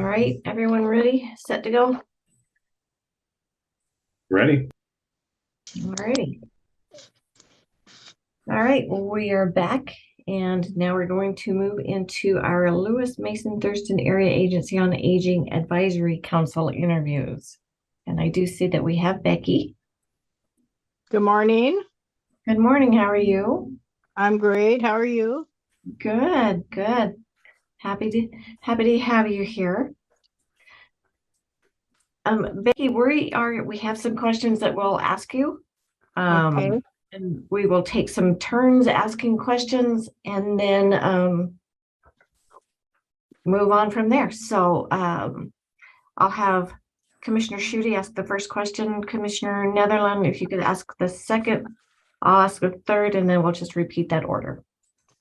right, everyone ready, set to go? Ready. All righty. All right, well, we are back, and now we're going to move into our Lewis Mason Thurston Area Agency on Aging Advisory Council interviews. And I do see that we have Becky. Good morning. Good morning, how are you? I'm great. How are you? Good, good. Happy to have you here. Becky, we have some questions that we'll ask you. Okay. And we will take some turns asking questions and then move on from there. So I'll have Commissioner Schutte ask the first question. Commissioner Netherland, if you could ask the second, I'll ask the third, and then we'll just repeat that order.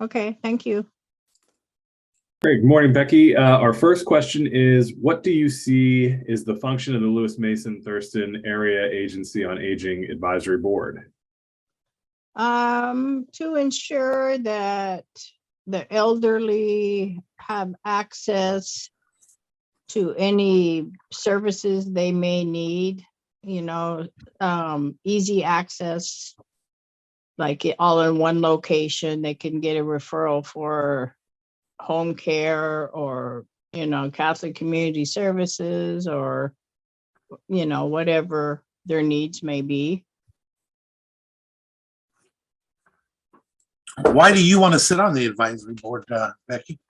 Okay, thank you. Great. Good morning, Becky. Our first question is, what do you see is the function of the Lewis Mason Thurston Area Agency on Aging Advisory Board? To ensure that the elderly have access to any services they may need, easy access, like all in one location. They can get a referral for home care or, Catholic community services or, whatever their needs may be. Why do you want to sit on the advisory board, Becky?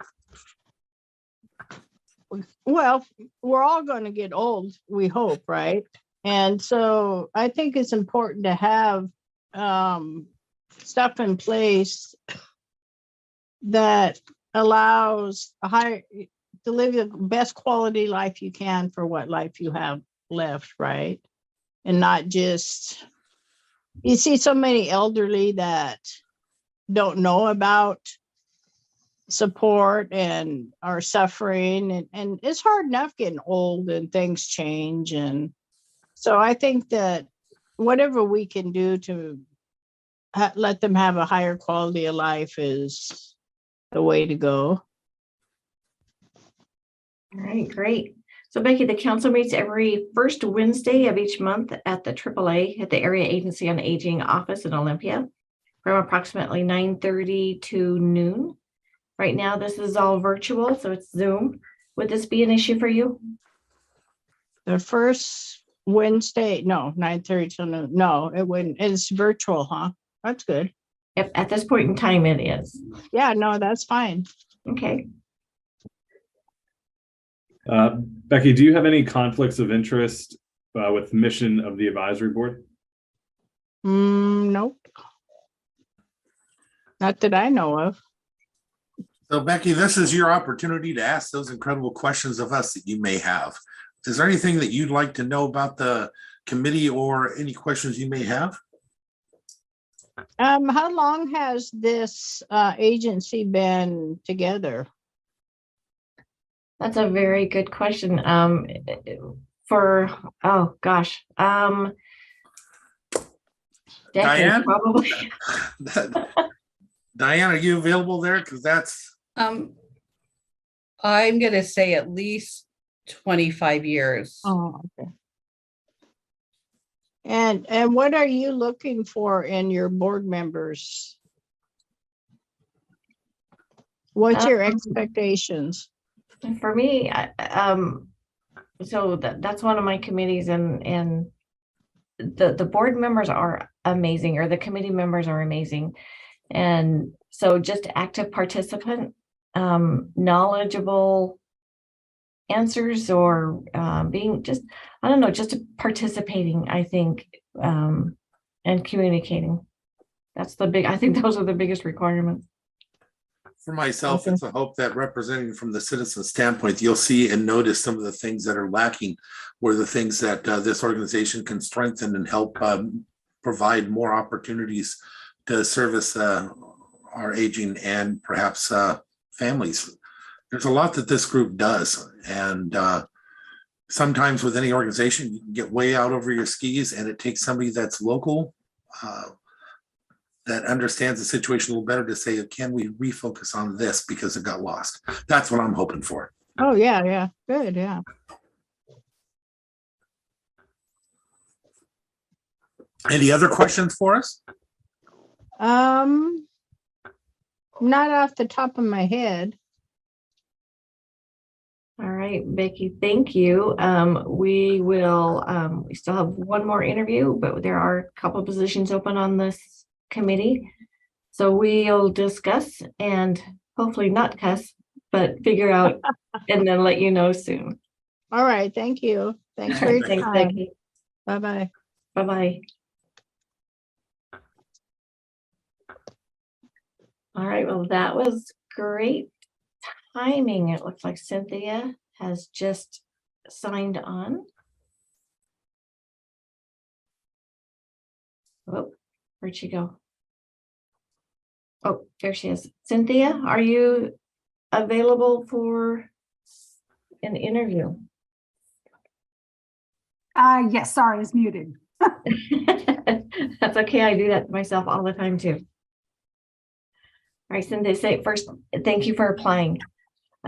Well, we're all going to get old, we hope, right? And so I think it's important to have stuff in place that allows to live the best quality life you can for what life you have left, right? And not just, you see so many elderly that don't know about support and are suffering, and it's hard enough getting old and things change. And so I think that whatever we can do to let them have a higher quality of life is the way to go. All right, great. So Becky, the council meets every first Wednesday of each month at the AAA at the Area Agency on Aging office in Olympia from approximately 9:30 to noon. Right now, this is all virtual, so it's Zoom. Would this be an issue for you? The first Wednesday, no, 9:30 till noon. No, it wouldn't. It's virtual, huh? That's good. Yep, at this point in time, it is. Yeah, no, that's fine. Okay. Becky, do you have any conflicts of interest with the mission of the advisory board? Nope. Not that I know of. So Becky, this is your opportunity to ask those incredible questions of us that you may have. Is there anything that you'd like to know about the committee or any questions you may have? How long has this agency been together? That's a very good question. Oh gosh. Diane? Probably. Diane, are you available there? Because that's I'm gonna say at least 25 years. Oh, okay. And what are you looking for in your board members? What's your expectations? For me, so that's one of my committees, and the board members are amazing, or the committee members are amazing. And so just active participant, knowledgeable answers, or being just, I don't know, just participating, I think, and communicating. I think those are the biggest requirements. for myself, it's a hope that representing from the citizen standpoint, you'll see and notice some of the things that are lacking, were the things that this organization can strengthen and help provide more opportunities to service our aging and perhaps families. There's a lot that this group does, and sometimes with any organization, you can get way out over your skis, and it takes somebody that's local, that understands the situation a little better to say, can we refocus on this because it got lost? That's what I'm hoping for. Oh, yeah, yeah, good, yeah. Any other questions for us? Not off the top of my head. All right, Becky, thank you. We still have one more interview, but there are a couple positions open on this committee. So we'll discuss and hopefully not cuss, but figure out and then let you know soon. All right, thank you. Thanks All for right, your thanks, time. Becky. Bye-bye. Bye-bye. All right, well, that was great timing. It looks like Cynthia has just signed on. Oh, where'd she go? Oh, there she is. Cynthia, are you available for an interview? Yes, sorry, it's muted. That's okay. I do that myself all the time too. All right, Cynthia, say first, thank you for applying.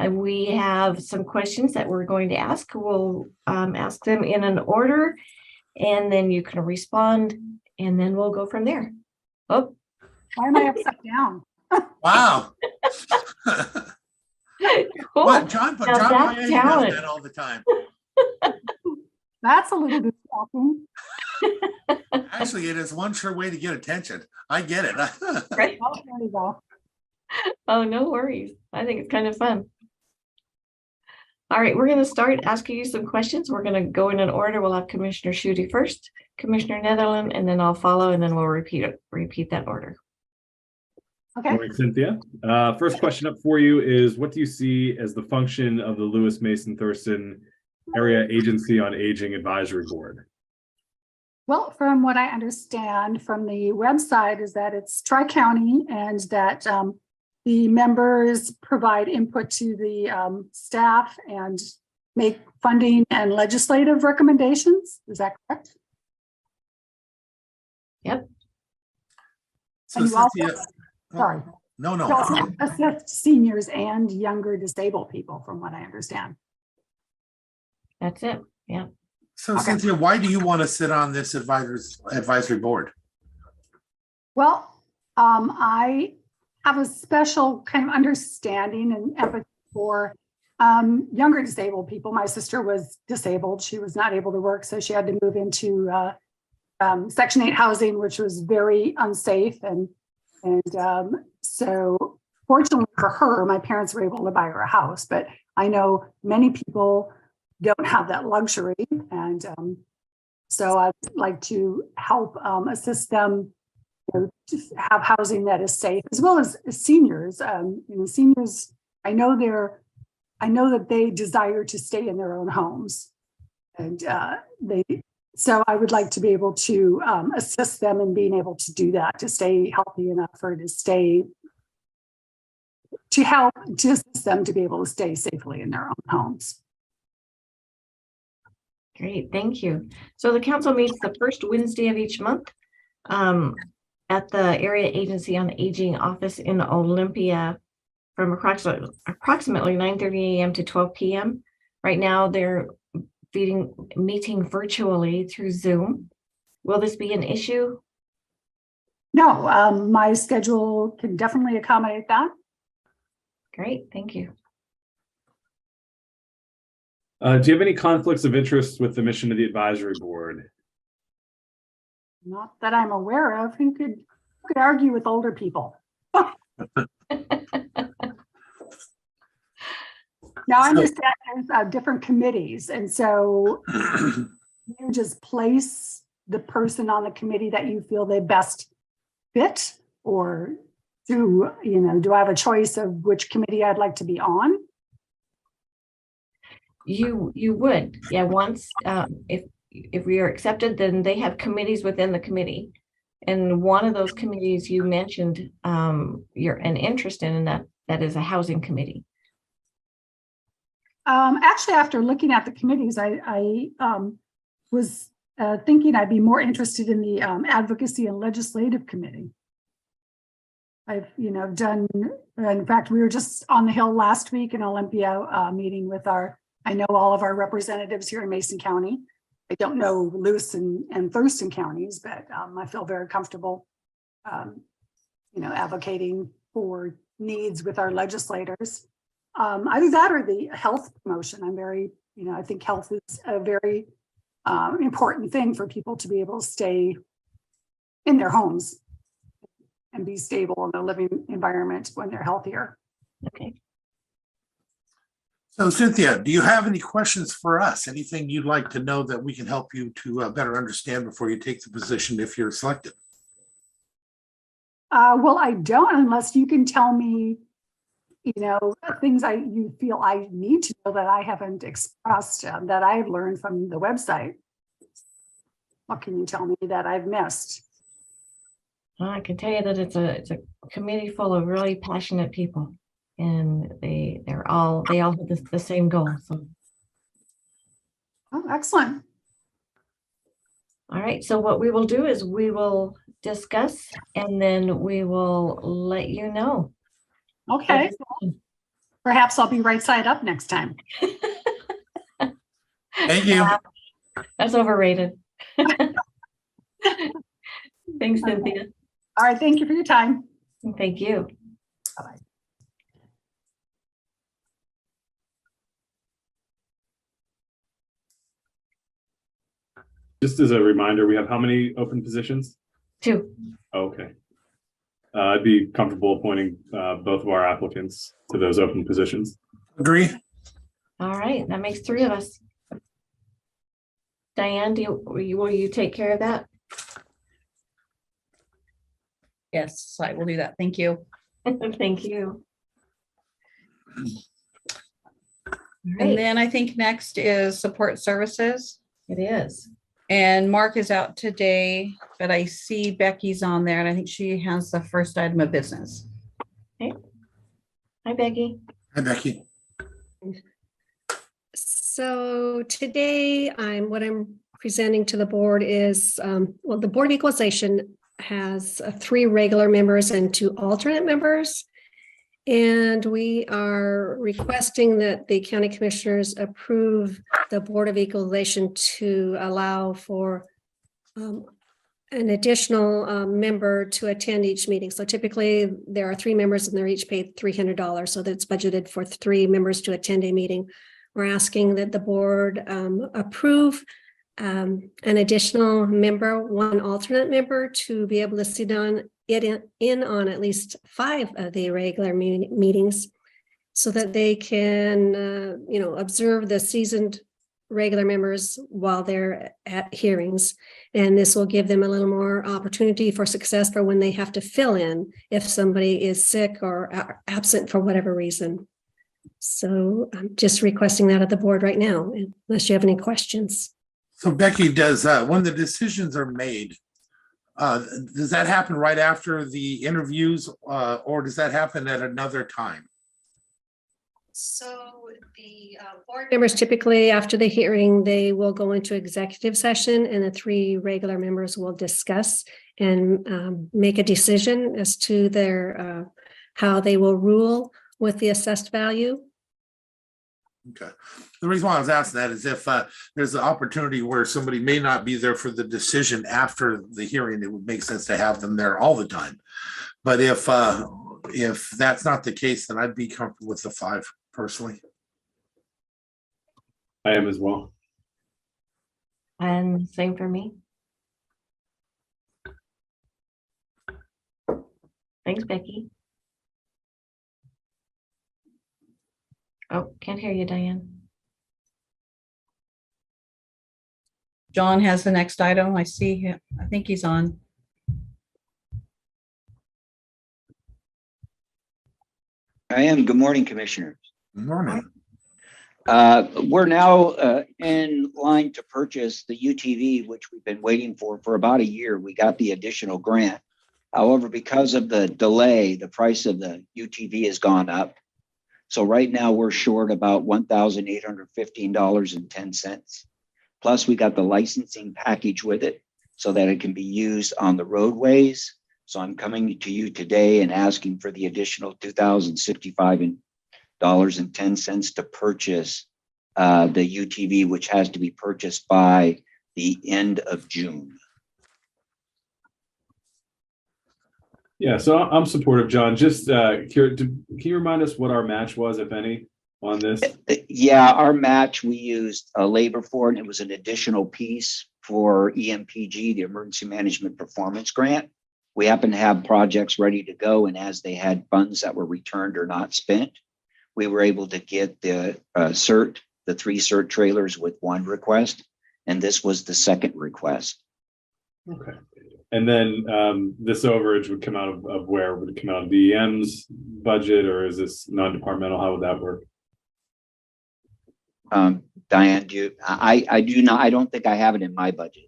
We have some questions that we're going to ask. We'll ask them in an order, and then you can respond, and then we'll go from there. Oh, Why am I upside down? Wow. cool. What, John Now that's Boyega does talent. that all the time. That's a little distracting. Actually, it is one sure way to get attention. I get it. Right? Oh, there you go. Oh, no worries. I think it's kind of fun. All right, we're going to start asking you some questions. We're going to go in an order. We'll have Commissioner Schutte first, Commissioner Netherland, and then I'll follow, and then we'll repeat that order. Okay. Morning, Cynthia. First question up for you is, what do you see as the function of the Lewis Mason Thurston Area Agency on Aging Advisory Board? Well, from what I understand from the website is that it's tri-county and that the members provide input to the staff and make funding and legislative recommendations. Is that correct? Yep. So And you also- Cynthia, Sorry. no, You also no. assist seniors and younger disabled people, from what I understand. That's it. Yeah. So Okay. Cynthia, why do you want to sit on this advisory board? Well, I have a special kind of understanding and empathy for younger disabled people. My sister was disabled. She was not able to work, so she had to move into Section 8 housing, which was very unsafe. And so fortunately for her, my parents were able to buy her a house, but I know many people don't have that luxury. And so I'd like to help assist them, to have housing that is safe, as well as seniors. Seniors, I know that they desire to stay in their own homes, and so I would like to be able to assist them in being able to do that, to stay healthy enough, or to help to assist them to be able to stay safely in their own homes. Great, thank you. So the council meets the first Wednesday of each month at the Area Agency on Aging office in Olympia from approximately 9:30 a.m. to 12 p.m. Right now, they're meeting virtually through Zoom. Will this be an issue? No, my schedule can definitely accommodate that. Great, thank you. Do you have any conflicts of interest with the mission of the advisory board? Not that I'm aware of. Who could argue with older people? Now, I understand there's different committees, and so you just place the person on the committee that you feel they best fit, or do I have a choice of which committee I'd like to be on? You would, yeah. Once if we are accepted, then they have committees within the committee, and one of those committees you mentioned you're an interest in, and that is a housing committee. Actually, after looking at the committees, I was thinking I'd be more interested in the advocacy and legislative committee. I've, done, in fact, we were just on the Hill last week in Olympia, meeting with I know all of our representatives here in Mason County. I don't know Lewis and Thurston counties, but I feel very comfortable, advocating for needs with our legislators. Either that or the health promotion. I'm very, I think health is a very important thing for people to be able to stay in their homes and be stable in a living environment when they're healthier. Okay. So Cynthia, do you have any questions for us? Anything you'd like to know that we can help you to better understand before you take the position if you're selected? Well, I don't, unless you can tell me, things you feel I need to know that I haven't expressed, that I've learned from the website. What can you tell me that I've missed? Well, I can tell you that it's a committee full of really passionate people, and they all have the same goal. So, Oh, excellent. all right. So what we will do is we will discuss, and then we will let you know. Okay. Perhaps I'll be right side up next time. Thank you. That's overrated. Thanks, Cynthia. All right. Thank you for your time. Thank you. Bye-bye. Just as a reminder, we have how many open positions? 2. Okay. I'd be comfortable appointing both of our applicants to those open positions. Agree. All right. That makes 3 of us. Diane, will you take care of that? Yes, I will do that. Thank you. Thank you. All And right. then I think next is support services. It is. And Mark is out today, but I see Becky's on there and I think she has the first item of business. Okay. Hi, Becky. Hi, Becky. So today what I'm presenting to the board is, the Board of Equalization has 3 regular members and 2 alternate members. And we are requesting that the county commissioners approve the Board of Equalization to allow for an additional member to attend each meeting. So typically there are 3 members and they're each paid $300. So that's budgeted for 3 members to attend a meeting. We're asking that the board approve an additional member, 1 alternate member, to be able to sit on in on at least 5 of the regular meetings, so that they can, observe the seasoned regular members while they're at hearings. And this will give them a little more opportunity for success for when they have to fill in if somebody is sick or absent for whatever reason. So I'm just requesting that of the board right now, unless you have any questions. So Becky, does when the decisions are made, does that happen right after the interviews, or does that happen at another time? So the board members typically, after the hearing, they will go into executive session and the 3 regular members will discuss and make a decision as to their how they will rule with the assessed value. Okay. The reason why I was asking that is if there's an opportunity where somebody may not be there for the decision after the hearing, it would make sense to have them there all the time. But if that's not the case, then I'd be comfortable with the 5 personally. I am as well. And same for me. Thanks, Becky. Oh, can't hear you, Diane. John has the next item. I see him. I think he's on. I am. Good morning, Commissioners. Good morning. We're now in line to purchase the UTV, which we've been waiting for about a year. We got the additional grant. However, because of the delay, the price of the UTV has gone up. So right now we're short about $1,815.10. Plus we got the licensing package with it so that it can be used on the roadways. So I'm coming to you today and asking for the additional $2,065.10 to purchase the UTV, which has to be purchased by the end of June. Yeah, so I'm supportive, John. Just can you remind us what our match was, if any, on this? Yeah, our match, we used labor for, and it was an additional piece for EMPG, the Emergency Management Performance Grant. We happen to have projects ready to go, and as they had funds that were returned or not spent, we were able to get the the 3 CERT trailers with 1 request, and this was the 2nd request. Okay. And then this overage would come out of where? Would it come out of DEM's budget, or is this non-departmental? How would that work? Diane, I don't think I have it in my budget.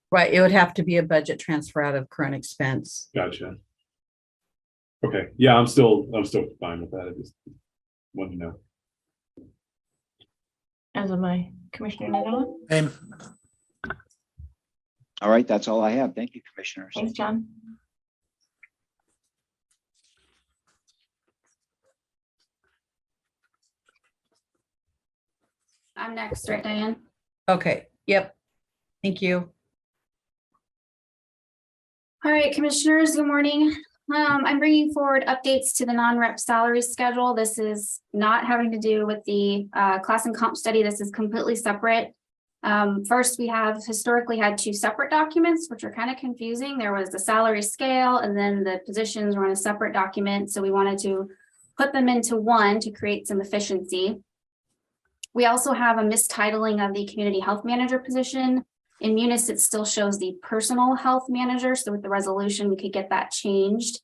Right, it would have to be a budget transfer out of current expense. Gotcha. Okay, yeah, I'm still fine with that. I just wanted to know. As am I, Commissioner Nadella. And All right, that's all I have. Thank you, commissioners. Thanks, John. I'm next, right, Diane? Okay, yep. Thank you. All right, commissioners, good morning. I'm bringing forward updates to the non-rep salary schedule. This is not having to do with the class and comp study. This is completely separate. First, we have historically had 2 separate documents, which are kind of confusing. There was the salary scale, and then the positions were on a separate document. So we wanted to put them into one to create some efficiency. We also have a mistitling of the community health manager position. In Munis, it still shows the personal health manager. So with the resolution, we could get that changed.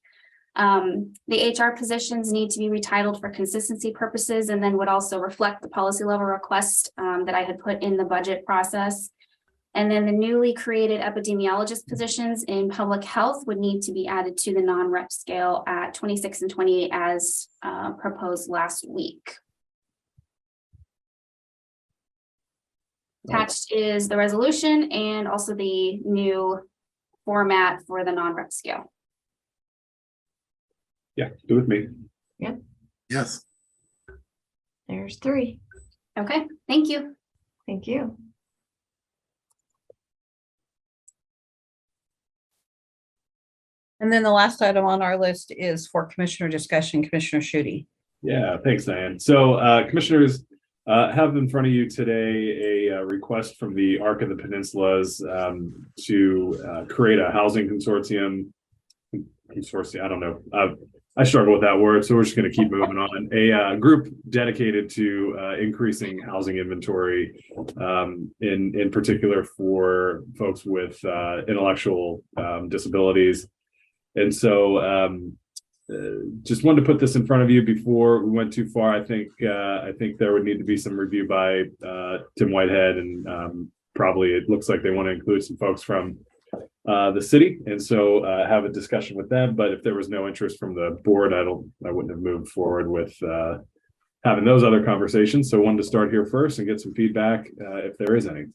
The HR positions need to be retitled for consistency purposes, and then would also reflect the policy level request that I had put in the budget process. And then the newly created epidemiologist positions in public health would need to be added to the non-rep scale at 26 and 28 as proposed last week. Attached is the resolution and also the new format for the non-rep scale. Yeah, do with me. yes, There's 3. Okay, thank you. Thank you. And then the last item on our list is for commissioner discussion, Commissioner Schutte. Yeah, thanks, Diane. So commissioners, have in front of you today a request from the Arc of the Peninsulas to create a housing consortium. I don't know. I struggle with that word, so we're just going to keep moving on. A group dedicated to increasing housing inventory, in particular for folks with intellectual disabilities. And so just wanted to put this in front of you before we went too far. I think there would need to be some review by Tim Whitehead, and probably it looks like they want to include some folks from the city, and so have a discussion with them. But if there was no interest from the board, I wouldn't have moved forward with having those other conversations. So I wanted to start here first and get some feedback if there is any.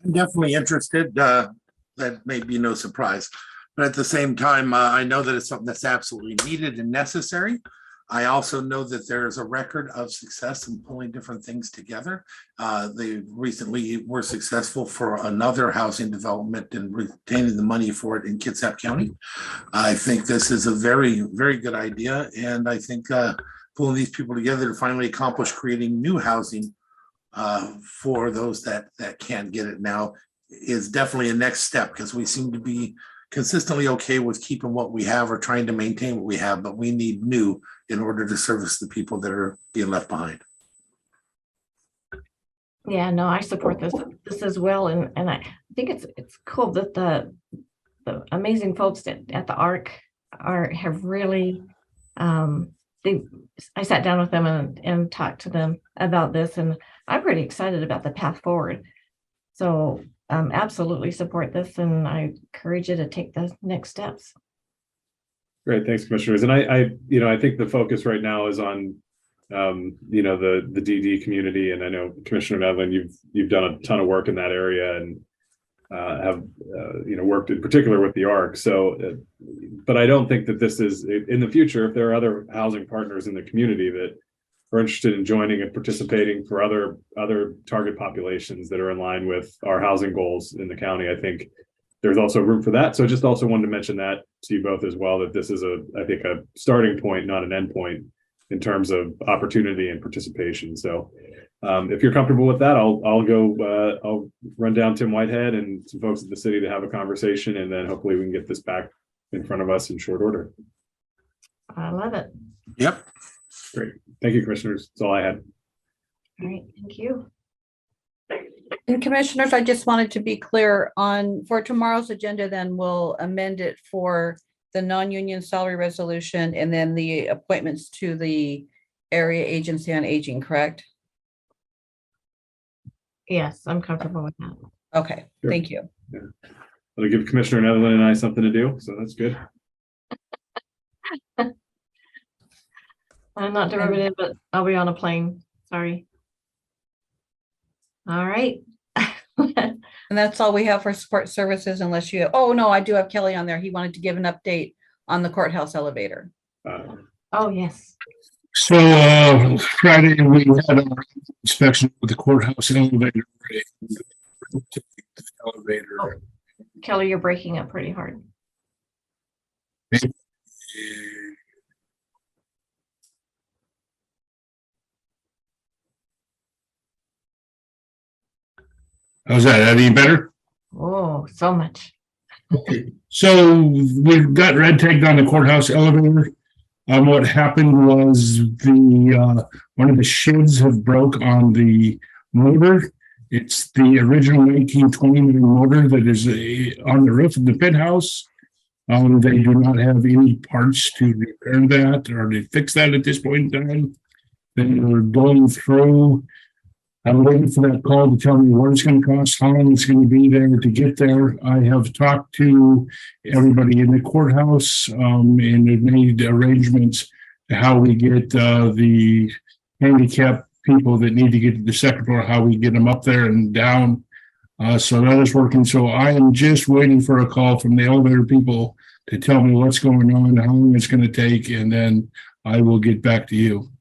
I'm definitely interested. That may be no surprise. But at the same time, I know that it's something that's absolutely needed and necessary. I also know that there is a record of success in pulling different things together. They recently were successful for another housing development and retaining the money for it in Kitsap County. I think this is a very, very good idea. And I think pulling these people together to finally accomplish creating new housing for those that can't get it now is definitely a next step, because we seem to be consistently okay with keeping what we have or trying to maintain what we have, but we need new in order to service the people that are being left behind. Yeah, no, I support this as well, and I think it's cool that the amazing folks at the ARC have really I sat down with them and talked to them about this, and I'm pretty excited about the path forward. So absolutely support this, and I encourage you to take the next steps. Great, thanks, commissioners. And I think the focus right now is on the DD community, and I know Commissioner Medlin, you've done a ton of work in that area, and have worked in particular with the ARC. So, but I don't think that this is in the future. If there are other housing partners in the community that are interested in joining and participating for other target populations that are in line with our housing goals in the county, I think there's also room for that. So just also wanted to mention that to you both as well, that this is I think a starting point, not an end point in terms of opportunity and participation. So if you're comfortable with that, I'll run down Tim Whitehead and some folks at the city to have a conversation, and then hopefully we can get this back in front of us in short order. I love it. Yep. Great. Thank you, commissioners. That's all I had. All right, thank you. And commissioners, I just wanted to be clear for tomorrow's agenda, then we'll amend it for the non-union salary resolution and then the appointments to the Area Agency on Aging, correct? Yes, I'm comfortable with that. Okay, Sure. thank you. Yeah. It'll give Commissioner Netherland and I something to do, so that's good. I'm not derivative, but I'll be on a plane. Sorry. All right. And that's all we have for support services, unless you have, oh no, I do have Kelly on there. He wanted to give an update on the courthouse elevator. Oh, yes. So Friday we had our inspection with the courthouse elevator. Oh, Kelly, you're breaking up pretty hard. How's that? Any better? Oh, so much. So we've got red tagged on the courthouse elevator. What happened was the one of the shims have broke on the motor. It's the original 1929 motor that is on the roof of the pit house. They do not have any parts to repair that or to fix that at this point in time. They were going through. I'm waiting for that call to tell me what it's going to cost, how long it's going to be there to get there. I have talked to everybody in the courthouse and have made arrangements to how we get the handicapped people that need to get to the second floor, how we get them up there and down. So that is working. So I am just waiting for a call from the elevator people to tell me what's going on, how long it's going to take, and then I will get back to you.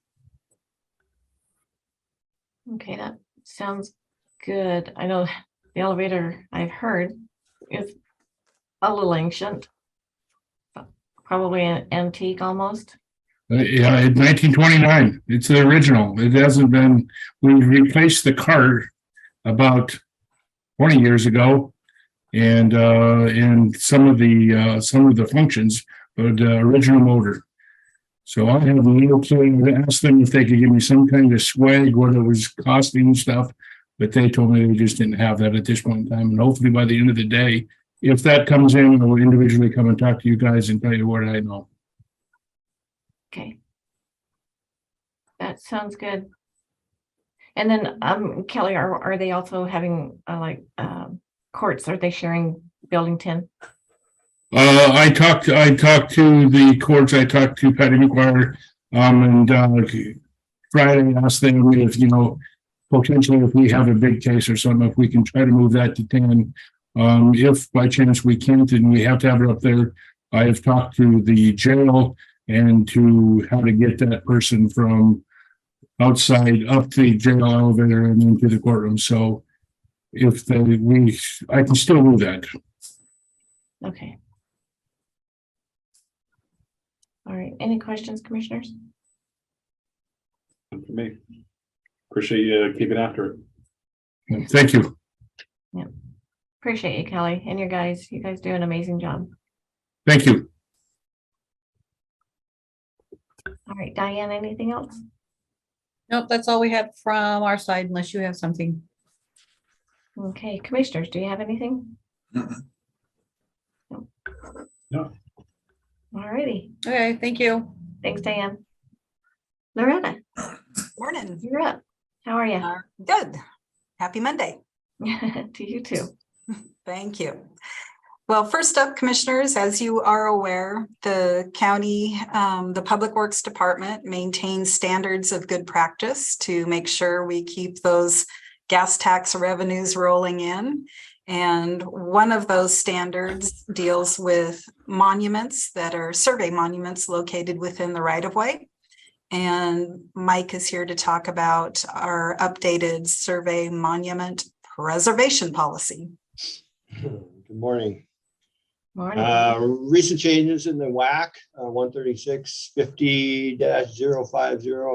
Okay, that sounds good. I know the elevator I've heard is a little ancient, probably an antique almost. Yeah, 1929. It's the original. It hasn't been. We replaced the cart about 20 years ago, and some of the functions, but the original motor. So I have no clue. I asked them if they could give me some kind of swag, what it was costing and stuff, but they told me they just didn't have that at this point in time. And hopefully by the end of the day, if that comes in, I will individually come and talk to you guys and tell you what I know. Okay. That sounds good. And then Kelly, are they also having courts? Are they sharing building 10? I talked to the courts. I talked to Patty McGuire, and Friday asked them if, potentially if we have a big case or something, if we can try to move that to 10. If by chance we can't and we have to have it up there, I have talked to the jail and to how to get that person from outside up to the jail elevator and into the courtroom. So if I can still do that. Okay. All right. Any questions, commissioners? For me, appreciate you keeping after it. Thank you. Yeah. Appreciate you, Kelly, and you guys do an amazing job. Thank you. All right, Diane, anything else? Nope, that's all we had from our side, unless you have something. Okay, commissioners, do you have anything? No. All righty. Okay, thank you. Thanks, Diane. Loretta, Morning. you're up. How are you? Good. Happy Monday. To you too. Thank you. Well, first up, commissioners, as you are aware, the county, the Public Works Department maintains standards of good practice to make sure we keep those gas tax revenues rolling in. And one of those standards deals with monuments that are survey monuments located within the right of way. And Mike is here to talk about our updated survey monument preservation policy. Good morning. Morning. Recent changes in the WAC 13650-050. I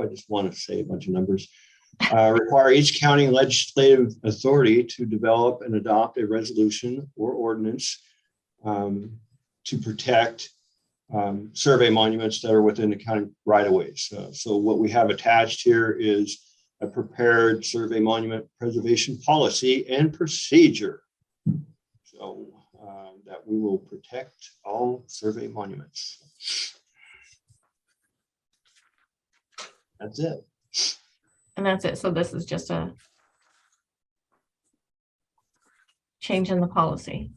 just want to say a bunch of numbers. Require each county legislative authority to develop and adopt a resolution or ordinance to protect survey monuments that are within the county right of ways. So what we have attached here is a prepared survey monument preservation policy and procedure. So that we will protect all survey monuments. That's it. And that's it. So this is just a change in the policy.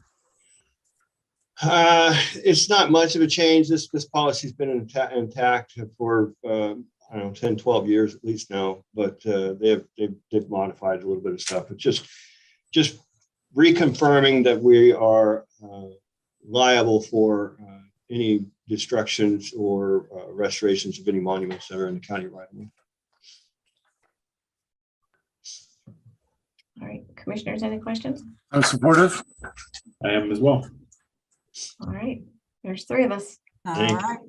It's not much of a change. This policy's been intact for I don't know, 10, 12 years at least now, but they've modified a little bit of stuff. It's just reconfirming that we are liable for any destructions or restorations of any monuments that are in the county right away. All right, commissioners, any questions? I'm supportive. I am as well. All right, there's three of us. All Thank you. right.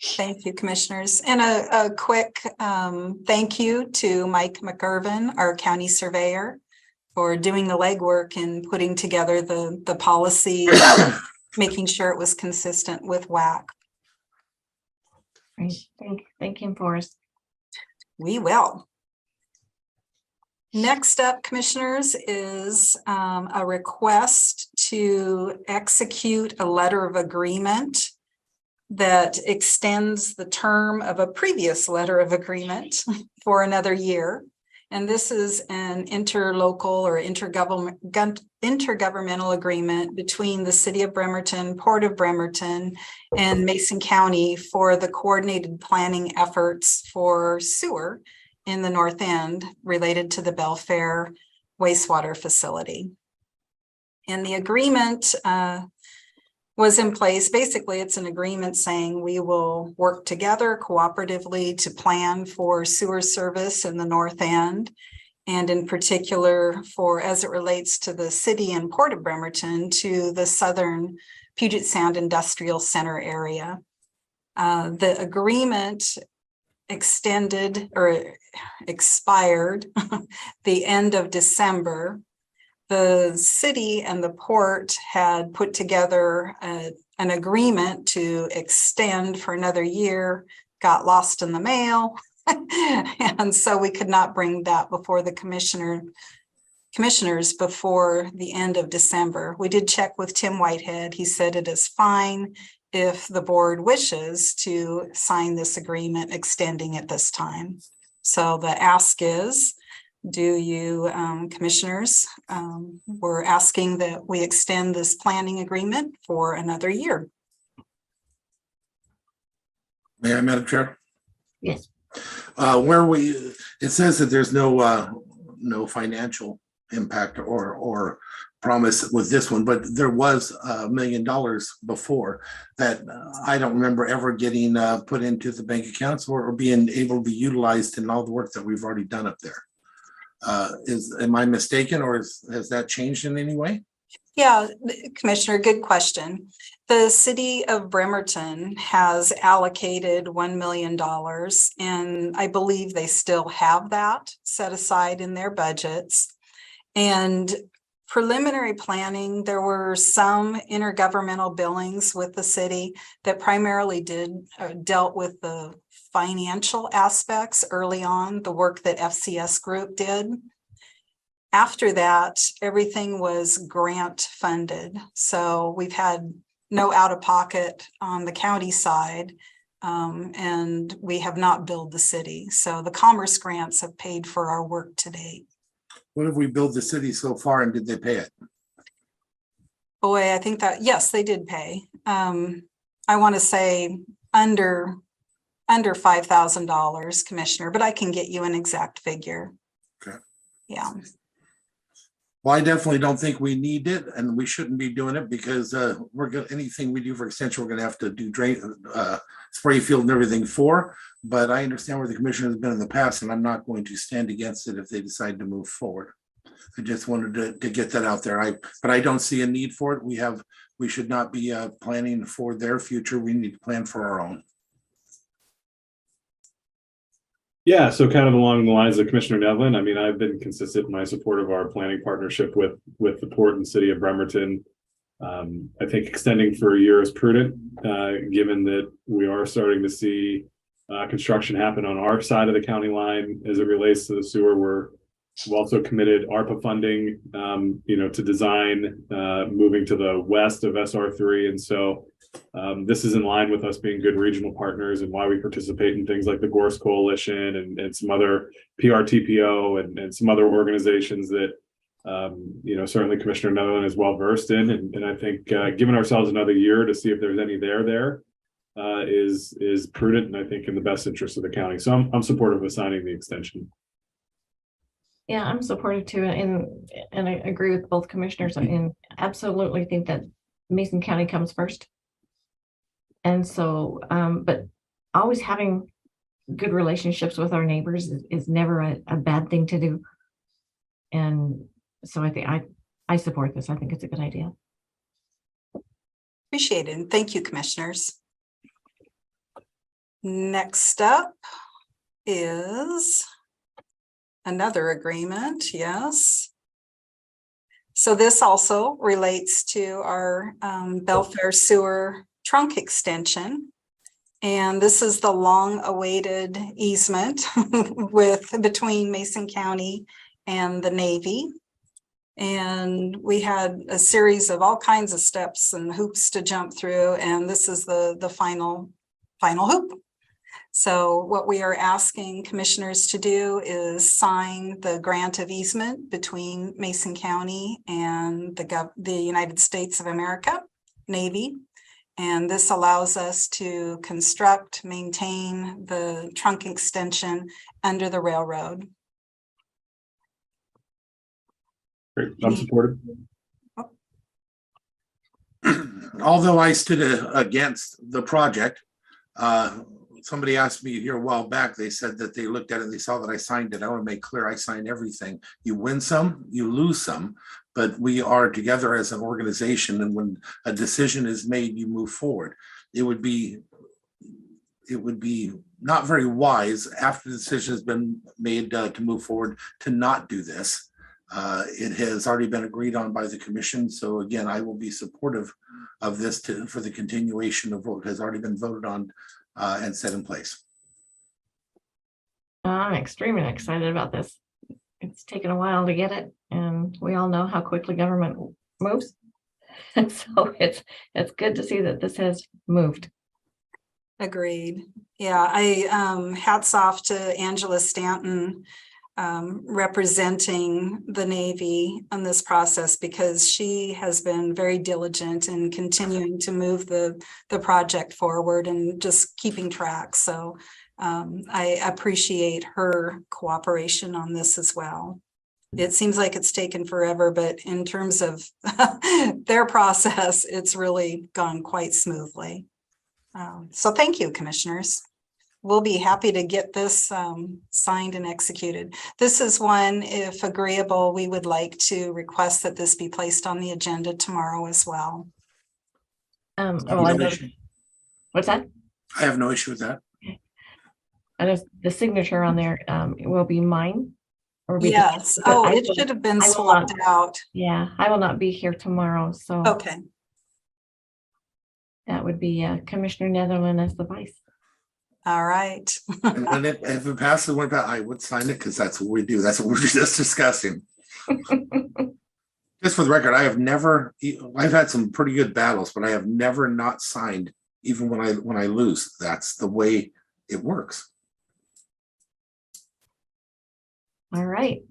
Thank you, commissioners. And a quick thank you to Mike McIrvin, our county surveyor, for doing the legwork and putting together the policy, making sure it was consistent with WAC. Right. Thank him for us. We will. Next up, commissioners, is a request to execute a letter of agreement that extends the term of a previous letter of agreement for another year. And this is an interlocal or intergovernmental agreement between the City of Bremerton, Port of Bremerton, and Mason County for the coordinated planning efforts for sewer in the North End related to the Belfair wastewater facility. And the agreement was in place. Basically, it's an agreement saying we will work together cooperatively to plan for sewer service in the North End, and in particular for, as it relates to the city and Port of Bremerton, to the southern Puget Sound Industrial Center area. The agreement extended or expired the end of December. The city and the port had put together an agreement to extend for another year, got lost in the mail. And so we could not bring that before the commissioners before the end of December. We did check with Tim Whitehead. He said it is fine if the board wishes to sign this agreement extending at this time. So the ask is, do you commissioners, we're asking that we extend this planning agreement for another year. May I, Madam Chair? Yes. It says that there's no financial impact or promise with this one, but there was $1 million before that I don't remember ever getting put into the bank accounts or being able to be utilized in all the work that we've already done up there. Am I mistaken, or has that changed in any way? Yeah, Commissioner, good question. The city of Bremerton has allocated $1 million, and I believe they still have that set aside in their budgets. And preliminary planning, there were some intergovernmental billings with the city that primarily dealt with the financial aspects early on, the work that FCS Group did. After that, everything was grant funded. So we've had no out of pocket on the county side, and we have not billed the city. So the commerce grants have paid for our work to date. What have we billed the city so far, and did they pay it? Boy, I think that, yes, they did pay. I want to say under $5,000, Commissioner, but I can get you an exact figure. Okay. Yeah. Well, I definitely don't think we need it, and we shouldn't be doing it because anything we do for extension, we're gonna have to do spray field and everything for. But I understand where the commissioner has been in the past, and I'm not going to stand against it if they decide to move forward. I just wanted to get that out there. But I don't see a need for it. We should not be planning for their future. We need to plan for our own. Yeah, so kind of along the lines of Commissioner Nevlin, I mean, I've been consistent in my support of our planning partnership with the port and city of Bremerton. I think extending for a year is prudent, given that we are starting to see construction happen on our side of the county line as it relates to the sewer. We've also committed ARPA funding, to design moving to the west of SR3, and so this is in line with us being good regional partners and why we participate in things like the Gorse Coalition and some other PRTPO and some other organizations that certainly Commissioner Netherland is well versed in, and I think giving ourselves another year to see if there's any there is prudent, and I think in the best interest of the county. So I'm supportive of signing the extension. Yeah, I'm supportive too, and I agree with both commissioners, and absolutely think that Mason County comes first. And so, but always having good relationships with our neighbors is never a bad thing to do. And so I think I support this. I think it's a good idea. Appreciate it. And thank you, commissioners. Next up is another agreement. Yes. So this also relates to our Belfair Sewer trunk extension. And this is the long-awaited easement between Mason County and the Navy. And we had a series of all kinds of steps and hoops to jump through, and this is the final hoop. So what we are asking commissioners to do is sign the grant of easement between Mason County and the United States of America, Navy. And this allows us to construct, maintain the trunk extension under the railroad. Great, I'm supportive. Although I stood against the project, somebody asked me here a while back, they said that they looked at it and they saw that I signed it. I want to make clear I signed everything. You win some, you lose some, but we are together as an organization, and when a decision is made, you move forward. It would be not very wise after the decision has been made to move forward to not do this. It has already been agreed on by the commission. So again, I will be supportive of this for the continuation of what has already been voted on and set in place. I'm extremely excited about this. It's taken a while to get it, and we all know how quickly government moves. And so it's good to see that this has moved. Agreed. Yeah, I hats off to Angela Stanton representing the Navy on this process, because she has been very diligent in continuing to move the project forward and just keeping track. So I appreciate her cooperation on this as well. It seems like it's taken forever, but in terms of their process, it's really gone quite smoothly. So thank you, commissioners. We'll be happy to get this signed and executed. This is one, if agreeable, we would like to request that this be placed on the agenda tomorrow as well. What's that? I have no issue with that. The signature on there will be mine. Yes. Oh, it should have been swapped out. Yeah, I will not be here tomorrow. So okay. That would be Commissioner Netherland as the vice. All right. And if it passes, I would sign it because that's what we do. That's what we're just discussing. Just for the record, I've had some pretty good battles, but I have never not signed, even when I lose. That's the way it works. All right.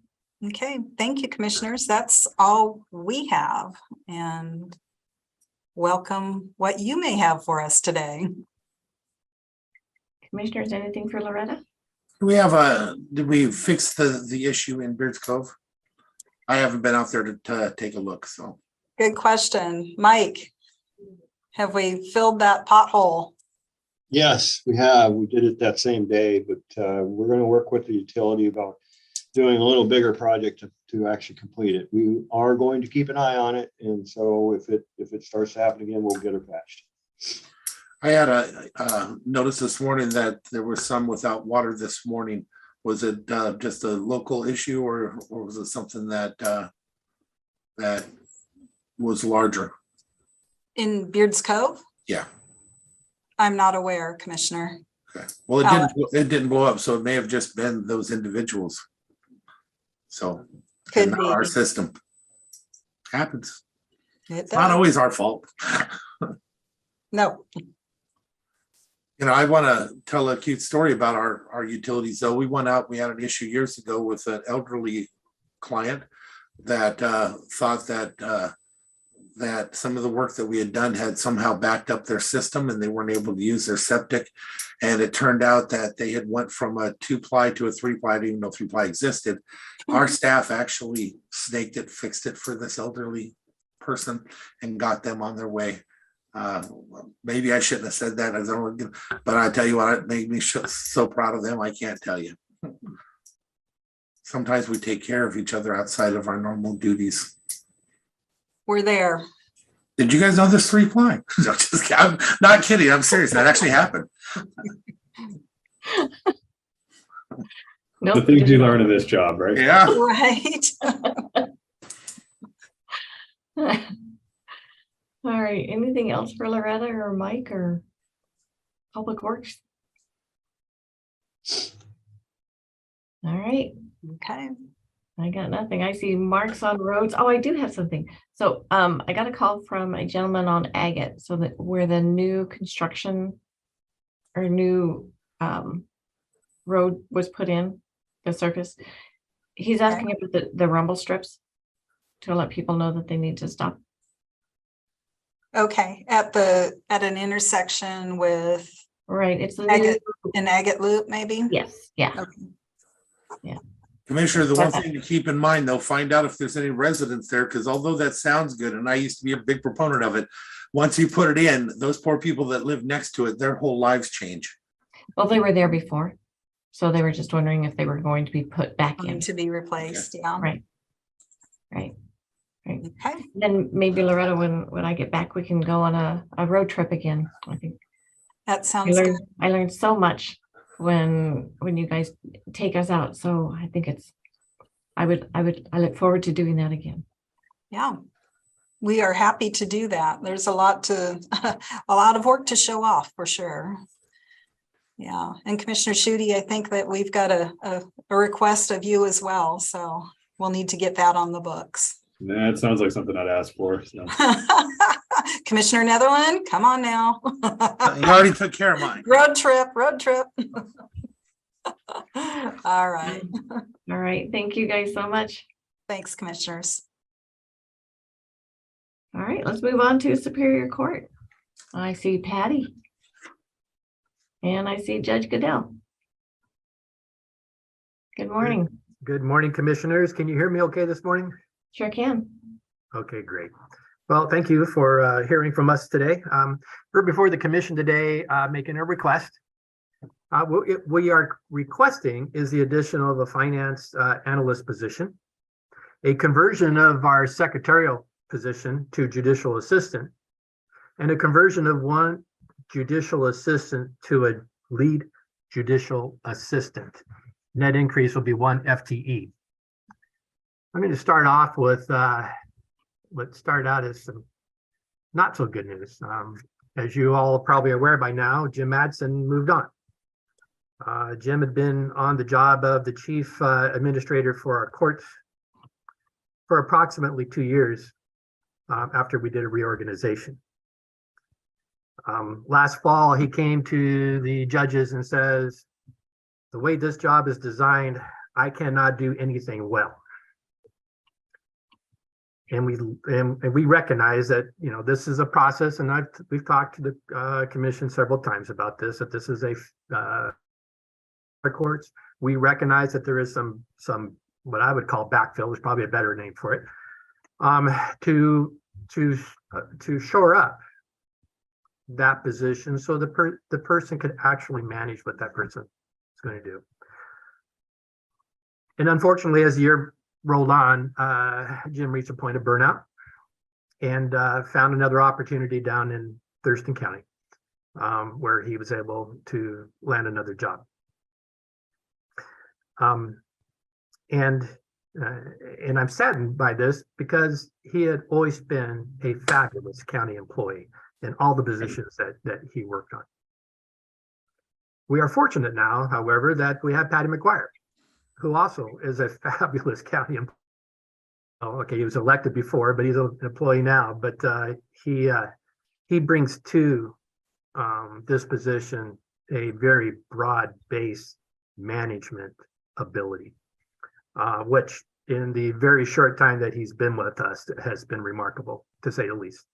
Okay. Thank you, commissioners. That's all we have. And welcome what you may have for us today. Commissioners, anything for Loretta? Did we fix the issue in Beards Cove? I haven't been out there to take a look, so. Good question. Mike, have we filled that pothole? Yes, we have. We did it that same day, but we're going to work with the utility about doing a little bigger project to actually complete it. We are going to keep an eye on it, and so if it starts to happen again, we'll get her patched. I had a notice this morning that there was some without water this morning. Was it just a local issue, or was it something that that was larger? In Beards Cove? Yeah. I'm not aware, Commissioner. Okay. Well, it didn't blow up, so it may have just been those individuals. So Could not be. our system. Happens. It Not does. always our fault. No. You know, I want to tell a cute story about our utilities, though. We went out, we had an issue years ago with an elderly client that thought that that some of the work that we had done had somehow backed up their system and they weren't able to use their septic. And it turned out that they had went from a 2-ply to a 3-ply. I didn't even know 3-ply existed. Our staff actually snaked it, fixed it for this elderly person and got them on their way. Maybe I shouldn't have said that, but I tell you what, it made me so proud of them. I can't tell you. Sometimes we take care of each other outside of our normal duties. We're there. Did you guys know this 3-ply? I'm not kidding. I'm serious. That actually happened. The things you learn in this job, right? Yeah. Right. All right, anything else for Loretta or Mike or Public Works? All right. Okay. I got nothing. I see marks on roads. Oh, I do have something. So I got a call from a gentleman on Agate, so that where the new construction or new road was put in, the surface. He's asking about the rumble strips to let people know that they need to stop. Okay. At an intersection with Right. It's the Agate, an Agate loop, maybe? Yes. Yeah. Okay. Yeah. Commissioner, the one thing to keep in mind, though, find out if there's any residents there, because although that sounds good, and I used to be a big proponent of it, once you put it in, those poor people that live next to it, their whole lives change. Well, they were there before, so they were just wondering if they were going to be put back in. To be replaced. Yeah. Right. Right. Right. Okay. Then maybe Loretta, when I get back, we can go on a road trip again. I think That sounds good. I learned so much when you guys take us out. So I think I look forward to doing that again. Yeah. We are happy to do that. There's a lot of work to show off for sure. Yeah. And Commissioner Schutte, I think that we've got a request of you as well. So we'll need to get that on the books. That sounds like something I'd ask for. So. Commissioner Netherland, come on now. You already took care of mine. Road trip. All right. All right. Thank you guys so much. Thanks, commissioners. All right, let's move on to Superior Court. I see Patty. And I see Judge Goodell. Good morning. Good morning, commissioners. Can you hear me okay this morning? Sure can. Okay, great. Well, thank you for hearing from us today. We're before the commission today making a request. What we are requesting is the addition of a finance analyst position, a conversion of our secretarial position to judicial assistant, and a conversion of one judicial assistant to a lead judicial assistant. Net increase will be 1 FTE. I'm going to start off with what started out as some not so good news. As you all are probably aware by now, Jim Madsen moved on. Jim had been on the job of the chief administrator for our courts for approximately 2 years after we did a reorganization. Last fall, he came to the judges and says, the way this job is designed, I cannot do anything well. And we recognize that, you know, this is a process, and we've talked to the commission several times about this, that this is a courts. We recognize that there is some what I would call backfill, is probably a better name for it, to shore up that position so the person could actually manage what that person is going to do. And unfortunately, as the year rolled on, Jim reached a point of burnout and found another opportunity down in Thurston County, where he was able to land another job. And I'm saddened by this because he had always been a fabulous county employee in all the positions that he worked on. We are fortunate now, however, that we have Patty McGuire, who also is a fabulous county employee. Oh, okay, he was elected before, but he's an employee now. But he brings to this position a very broad-based management ability, which in the very short time that he's been with us has been remarkable, to say the least,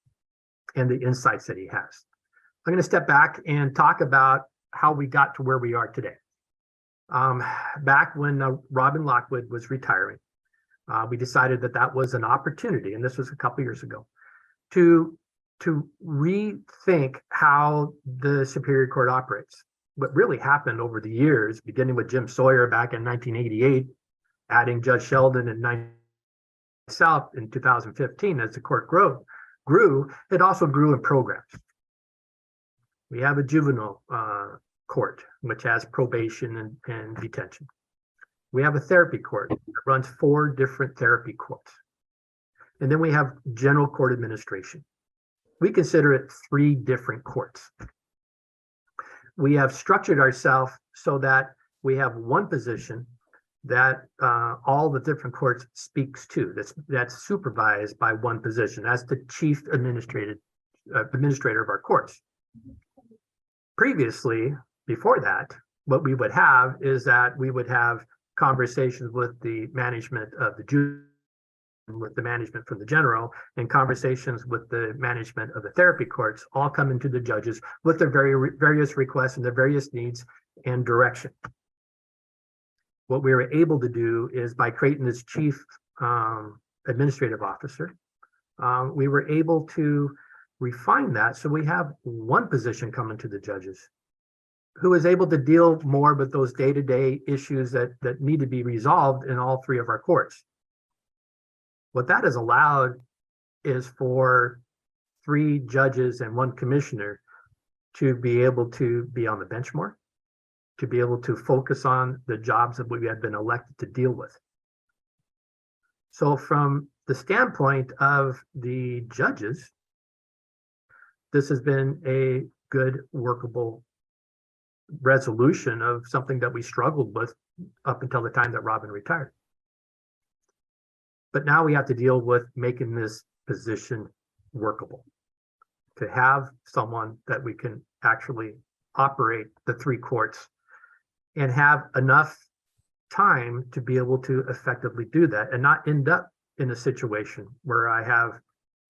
and the insights that he has. I'm going to step back and talk about how we got to where we are today. Back when Robin Lockwood was retiring, we decided that that was an opportunity, and this was a couple years ago, to rethink how the Superior Court operates. What really happened over the years, beginning with Jim Sawyer back in 1988, adding Judge Sheldon and myself in 2015, as the court grew, it also grew in programs. We have a juvenile court, which has probation and detention. We have a therapy court that runs 4 different therapy courts. And then we have general court administration. We consider it 3 different courts. We have structured ourselves so that we have one position that all the different courts speaks to, that's supervised by one position. That's the chief administrator of our courts. Previously, before that, what we would have is that we would have conversations with the management of the juvenile, with the management from the general, and conversations with the management of the therapy courts, all coming to the judges with their various requests and their various needs and direction. What we were able to do is, by creating this chief administrative officer, we were able to refine that so we have one position coming to the judges who is able to deal more with those day-to-day issues that need to be resolved in all 3 of our courts. What that has allowed is for 3 judges and 1 commissioner to be able to be on the bench more, to be able to focus on the jobs that we had been elected to deal with. So from the standpoint of the judges, this has been a good, workable resolution of something that we struggled with up until the time that Robin retired. But now we have to deal with making this position workable, to have someone that we can actually operate the 3 courts and have enough time to be able to effectively do that and not end up in a situation where I have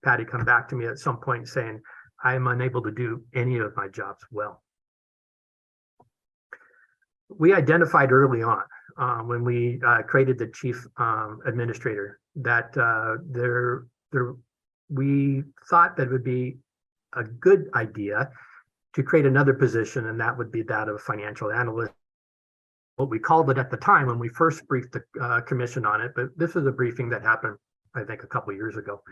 Patty come back to me at some point saying, I'm unable to do any of my jobs well. We identified early on when we created the chief administrator that we thought that it would be a good idea to create another position, and that would be that of financial analyst. What we called it at the time when we first briefed the commission on it, but this was a briefing that happened, I think, a couple of years ago.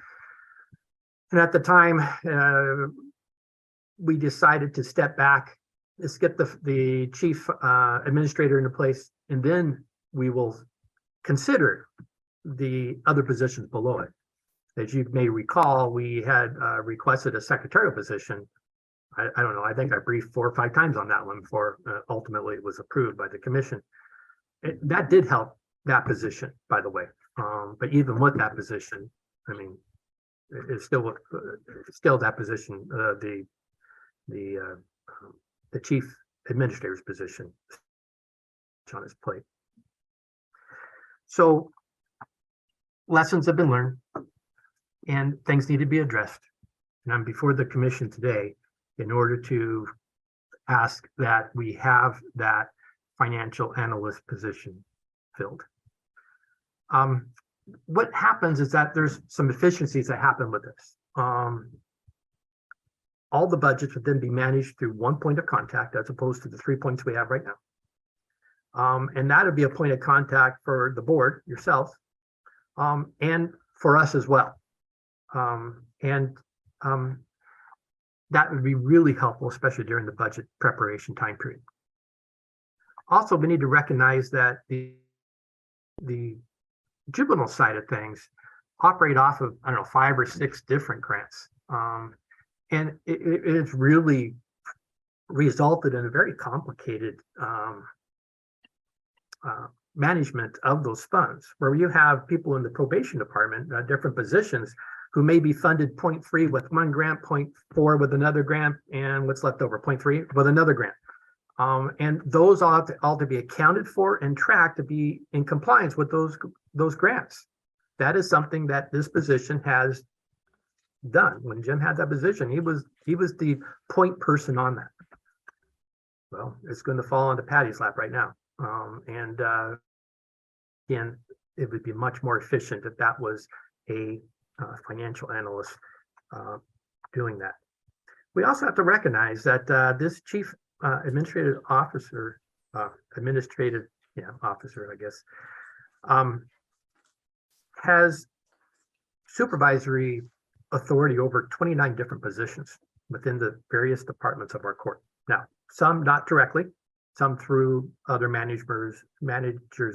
And at the time, we decided to step back, let's get the chief administrator into place, and then we will consider the other positions below it. As you may recall, we had requested a secretarial position. I don't know, I think I briefed 4 or 5 times on that one before ultimately it was approved by the commission. That did help that position, by the way. But even with that position, I mean, it's still that position, the chief administrator's position on his plate. So lessons have been learned and things need to be addressed. And I'm before the commission today in order to ask that we have that financial analyst position filled. What happens is that there's some efficiencies that happen with this. All the budgets would then be managed through one point of contact as opposed to the 3 points we have right now. And that would be a point of contact for the board, yourself, and for us as well. That would be really helpful, especially during the budget preparation time period. Also, we need to recognize that the juvenile side of things operate off of, I don't know, 5 or 6 different grants. And it's really resulted in a very complicated management of those funds, where you have people in the probation department, different positions, who may be funded 0.3 with one grant, 0.4 with another grant, and what's left over, 0.3 with another grant. And those ought to be accounted for and tracked to be in compliance with those grants. That is something that this position has done. When Jim had that position, he was the point person on that. Well, it's going to fall onto Patty's lap right now. Again, it would be much more efficient if that was a financial analyst doing that. We also have to recognize that this chief administrative officer, I guess, has supervisory authority over 29 different positions within the various departments of our court. Now, some not directly, some through other managers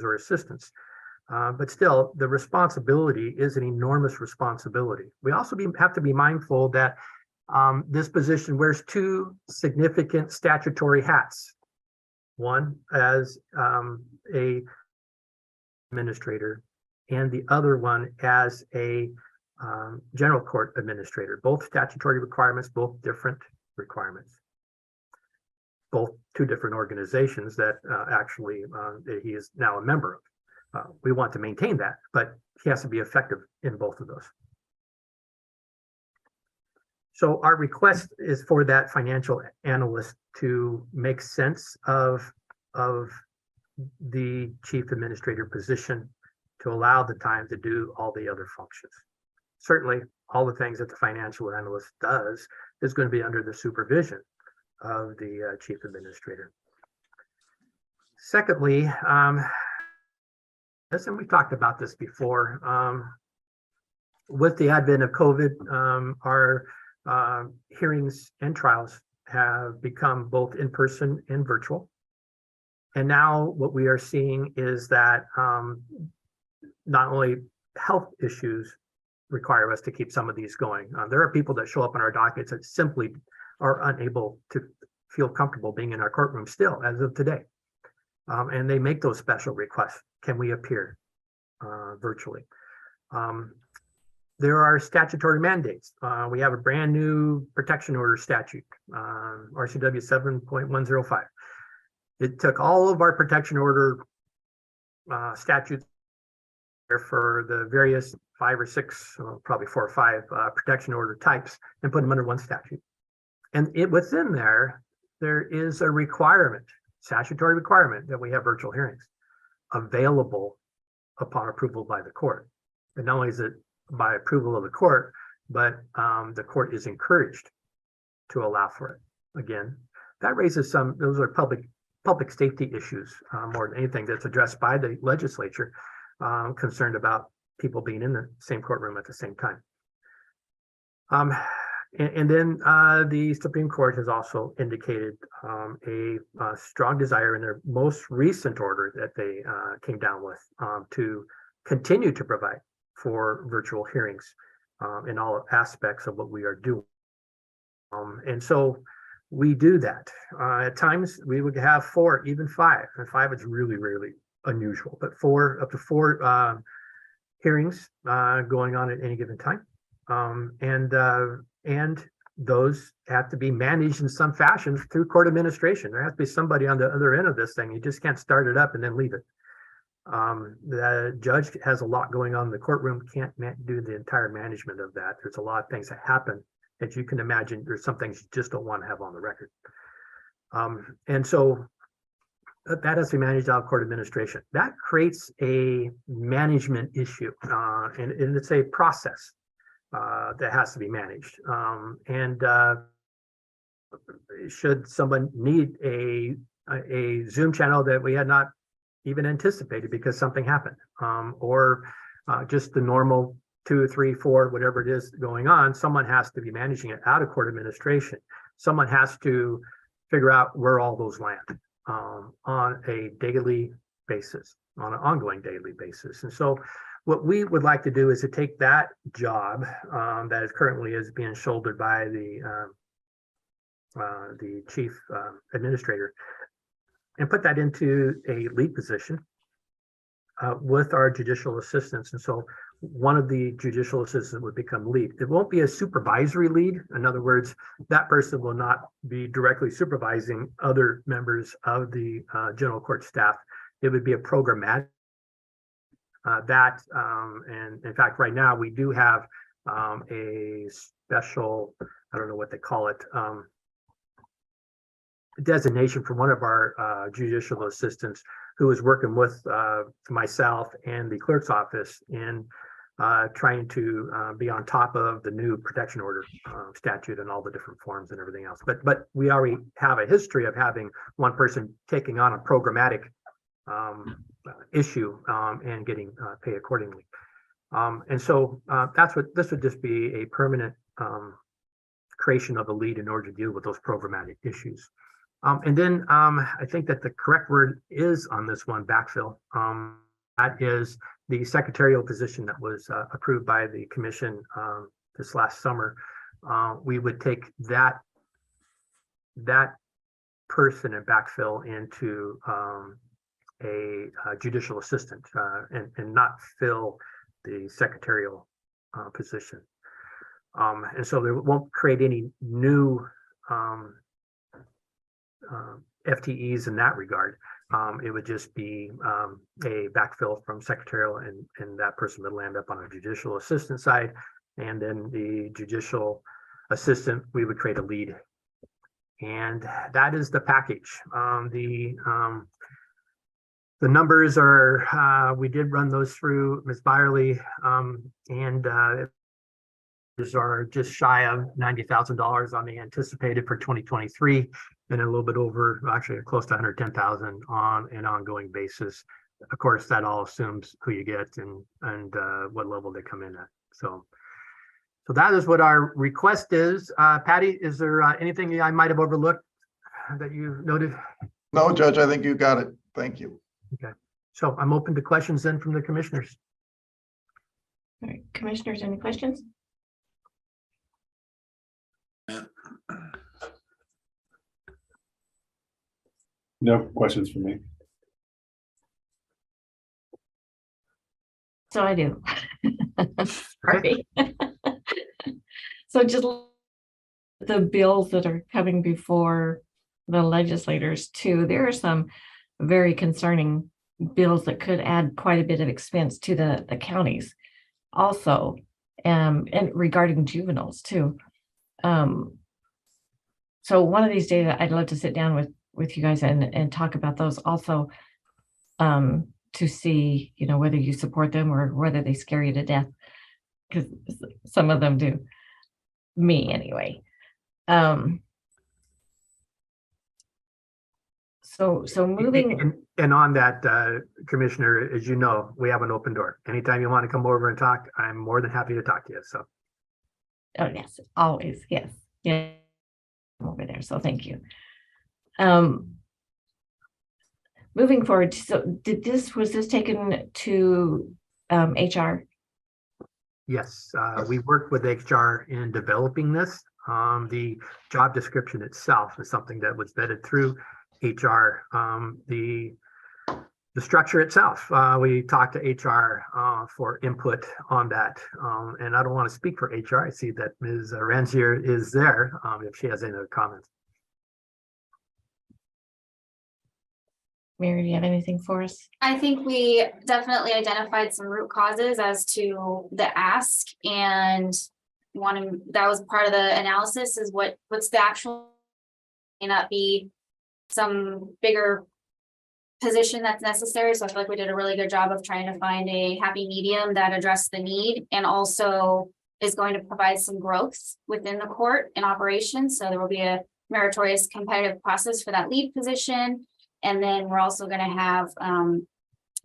or assistants. But still, the responsibility is an enormous responsibility. We also have to be mindful that this position wears 2 significant statutory hats. One as a administrator, and the other one as a general court administrator. Both statutory requirements, both different requirements. Both 2 different organizations that actually he is now a member of. We want to maintain that, but he has to be effective in both of those. So our request is for that financial analyst to make sense of the chief administrator position, to allow the time to do all the other functions. Certainly, all the things that the financial analyst does is going to be under the supervision of the chief administrator. Secondly, and we talked about this before, with the advent of COVID, our hearings and trials have become both in person and virtual. And now what we are seeing is that not only health issues require us to keep some of these going. There are people that show up in our dockets that simply are unable to feel comfortable being in our courtroom still as of today. And they make those special requests. Can we appear virtually? There are statutory mandates. We have a brand new protection order statute, RCW 7.105. It took all of our protection order statutes for the various 5 or 6, probably 4 or 5 protection order types and put them under one statute. And within there is a requirement, statutory requirement, that we have virtual hearings available upon approval by the court. And not only is it by approval of the court, but the court is encouraged to allow for it. Again, that raises those are public safety issues more than anything that's addressed by the legislature, concerned about people being in the same courtroom at the same time. And then the Supreme Court has also indicated a strong desire in their most recent order that they came down with to continue to provide for virtual hearings in all aspects of what we are doing. And so we do that. At times we would have 4, even 5, and 5 is really, really unusual, but up to 4 hearings going on at any given time. And those have to be managed in some fashion through court administration. There has to be somebody on the other end of this thing. You just can't start it up and then leave it. The judge has a lot going on in the courtroom, can't do the entire management of that. There's a lot of things that happen that you can imagine. There's some things you just don't want to have on the record. And so that has to be managed out of court administration. That creates a management issue, and it's a process that has to be managed. Should someone need a Zoom channel that we had not even anticipated because something happened, or just the normal 2, 3, 4, whatever it is going on, someone has to be managing it out of court administration. Someone has to figure out where all those land on a daily basis, on an ongoing daily basis. And so what we would like to do is to take that job that is currently is being shouldered by the chief administrator and put that into a lead position with our judicial assistants. And so one of the judicial assistants would become lead. It won't be a supervisory lead. In other words, that person will not be directly supervising other members of the general court staff. It would be a programmatic and in fact, right now we do have a special, I don't know what they call it, designation from one of our judicial assistants who is working with myself and the clerk's office in trying to be on top of the new protection order statute and all the different forms and everything else. But we already have a history of having one person taking on a programmatic issue and getting paid accordingly. And so that's what this would just be, a permanent creation of a lead in order to deal with those programmatic issues. And then I think that the correct word is on this one, backfill. That is the secretarial position that was approved by the commission this last summer. We would take that person and backfill into a judicial assistant and not fill the secretarial position. And so there won't create any new FTEs in that regard. It would just be a backfill from secretarial, and that person would land up on a judicial assistant side. And then the judicial assistant, we would create a lead. And that is the package. The numbers are, we did run those through Ms. Byerly, and these are just shy of $90,000 on the anticipated for 2023, and a little bit over, actually close to 110,000 on an ongoing basis. Of course, that all assumes who you get and what level they come in at. So that is what our request is. Patty, is there anything I might have overlooked that you noted? No, Judge, I think you got it. Thank you. Okay, so I'm open to questions then from the commissioners. All right, commissioners, any questions? No questions for me. So I do. Sorry. So just the bills that are coming before the legislators too, there are some very concerning bills that could add quite a bit of expense to the counties also, and regarding juveniles too. So one of these days I'd love to sit down with you guys and talk about those also, to see, whether you support them or whether they scare you to death, because some of them do, me anyway. So moving. And on that, Commissioner, as you know, we have an open door. Anytime you want to come over and talk, I'm more than happy to talk to you. So. Oh, yes, always. Yes. Yeah. Over there. So thank you. Moving forward. So was this taken to HR? Yes, we worked with HR in developing this. The job description itself is something that was vetted through HR. The structure itself, we talked to HR for input on that. And I don't want to speak for HR. I see that Ms. Ranzier is there if she has any other comments. Mary, do you have anything for us? I think we definitely identified some root causes as to the ask, and that was part of the analysis, is what's the actual, may not be some bigger position that's necessary. So I feel like we did a really good job of trying to find a happy medium that addressed the need and also is going to provide some growth within the court and operations. So there will be a meritorious competitive process for that lead position. And then we're also going to have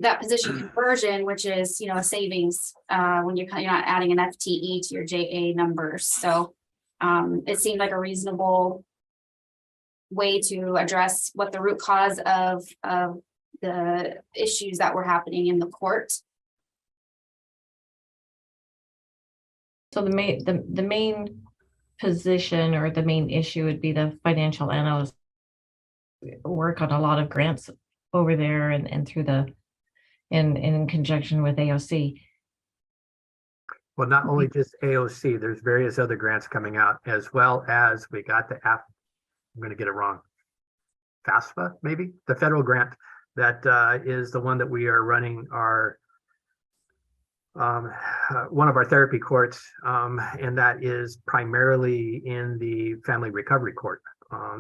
that position conversion, which is, you know, a savings when you're not adding an FTE to your JA numbers. So it seemed like a reasonable way to address what the root cause of the issues that were happening in the court. So the main position or the main issue would be the financial analyst work on a lot of grants over there and through the in conjunction with AOC. Well, not only just AOC, there's various other grants coming out, as well as we got the app. I'm going to get it wrong. FAFSA, maybe the federal grant that is the one that we are running our one of our therapy courts, and that is primarily in the family recovery court.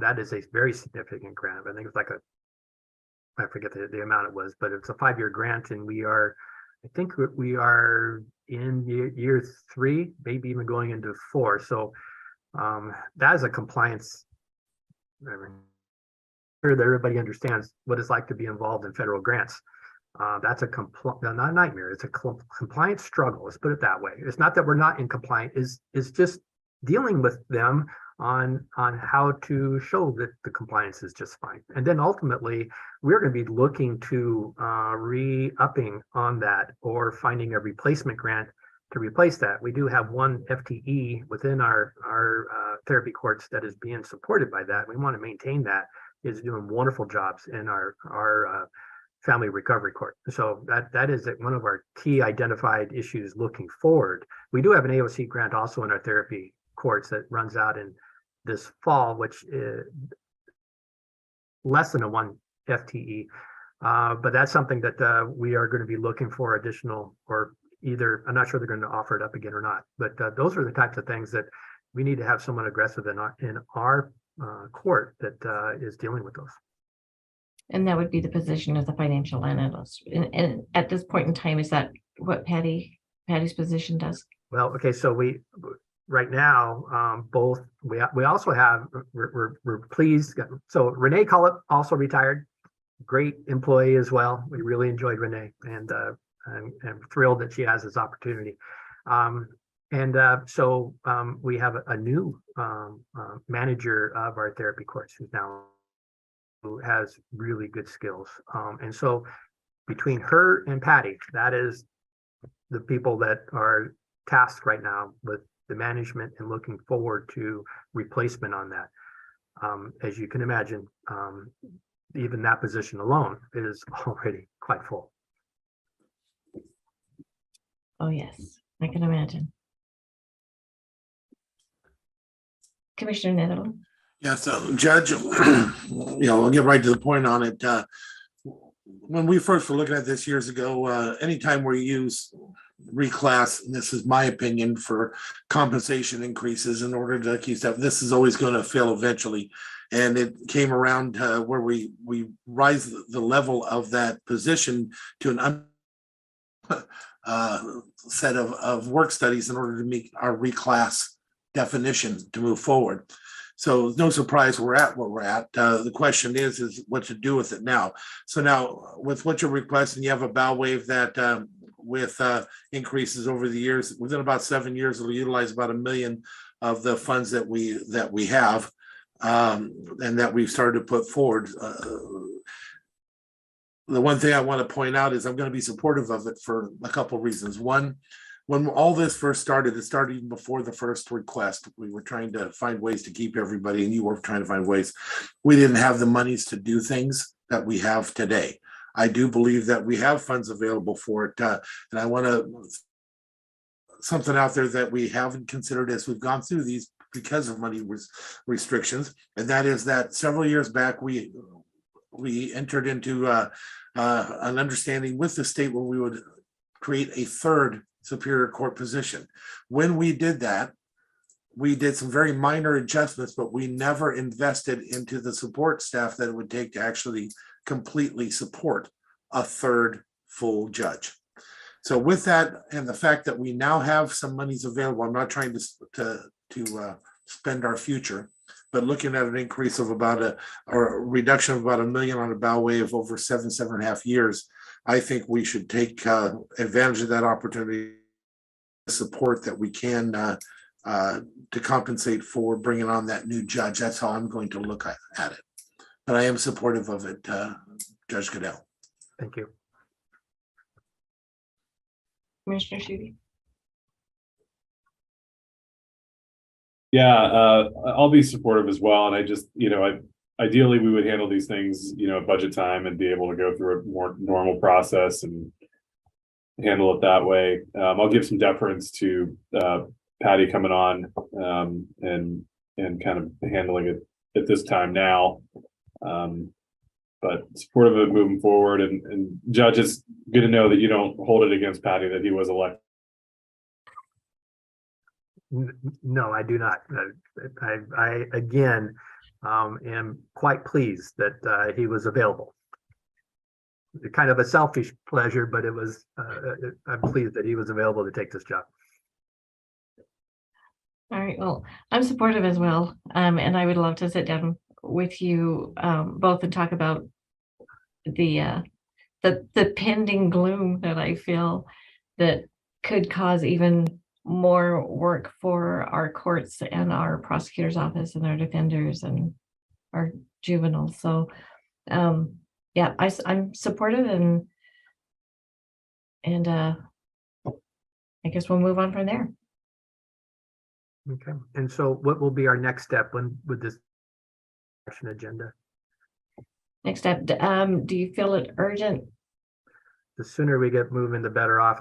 That is a very significant grant. I think it's like I forget the amount it was, but it's a 5-year grant, and I think we are in year 3, maybe even going into 4. So that is a compliance. Sure that everybody understands what it's like to be involved in federal grants. That's not a nightmare. It's a compliance struggle. Let's put it that way. It's not that we're not in compliance. It's just dealing with them on how to show that the compliance is just fine. And then ultimately, we're going to be looking to re-upping on that or finding a replacement grant to replace that. We do have one FTE within our therapy courts that is being supported by that. We want to maintain that. Is doing wonderful jobs in our family recovery court. So that is one of our key identified issues looking forward. We do have an AOC grant also in our therapy courts that runs out in this fall, which is less than a 1 FTE. But that's something that we are going to be looking for additional, or either, I'm not sure they're going to offer it up again or not, but those are the types of things that we need to have someone aggressive in our court that is dealing with those. And that would be the position of the financial analyst. And at this point in time, is that what Patty's position does? Well, okay, so we right now both we also have we're pleased. So Renee Cullip also retired, great employee as well. We really enjoyed Renee, and I'm thrilled that she has this opportunity. So we have a new manager of our therapy courts who has really good skills. And so between her and Patty, that is the people that are tasked right now with the management and looking forward to replacement on that. As you can imagine, even that position alone is already quite full. Oh, yes, I can imagine. Commissioner Netherland. Yeah, so Judge, I'll get right to the point on it. When we first were looking at this years ago, anytime we use reclass, and this is my opinion, for compensation increases in order to keep stuff, this is always going to fail eventually. And it came around where we rise the level of that position to an set of work studies in order to meet our reclass definition to move forward. So no surprise we're at what we're at. The question is what to do with it now. So now with what you're requesting, you have a bow wave that with increases over the years, within about 7 years, it'll utilize about $1 million of the funds that we have and that we've started to put forward. The one thing I want to point out is I'm going to be supportive of it for a couple of reasons. One, when all this first started, it started even before the first request. We were trying to find ways to keep everybody, and you were trying to find ways. We didn't have the monies to do things that we have today. I do believe that we have funds available for it. And I want to something out there that we haven't considered as we've gone through these because of money restrictions. And that is that several years back, we entered into an understanding with the state where we would create a third Superior Court position. When we did that, we did some very minor adjustments, but we never invested into the support staff that it would take to actually completely support a third full judge. So with that, and the fact that we now have some monies available, I'm not trying to spend our future, but looking at an increase of about or a reduction of about $1 million on a bow wave over 7.5 years, I think we should take advantage of that opportunity, support that we can to compensate for bringing on that new judge. That's how I'm going to look at it. But I am supportive of it, Judge Goodell. Thank you. Commissioner Schutte. Yeah, I'll be supportive as well. And I just, ideally we would handle these things, at budget time and be able to go through a more normal process and handle it that way. I'll give some deference to Patty coming on and kind of handling it at this time now. But supportive of it moving forward, and Judge, it's good to know that you don't hold it against Patty that he was elected. No, I do not. I again am quite pleased that he was available. Kind of a selfish pleasure, but it was. I'm pleased that he was available to take this job. All right, well, I'm supportive as well. And I would love to sit down with you both and talk about the pending gloom that I feel that could cause even more work for our courts and our prosecutor's office and our defenders and our juveniles. So yeah, I'm supportive and I guess we'll move on from there. Okay, and so what will be our next step when with this action agenda? Next step, do you feel it urgent? The sooner we get moving, the better off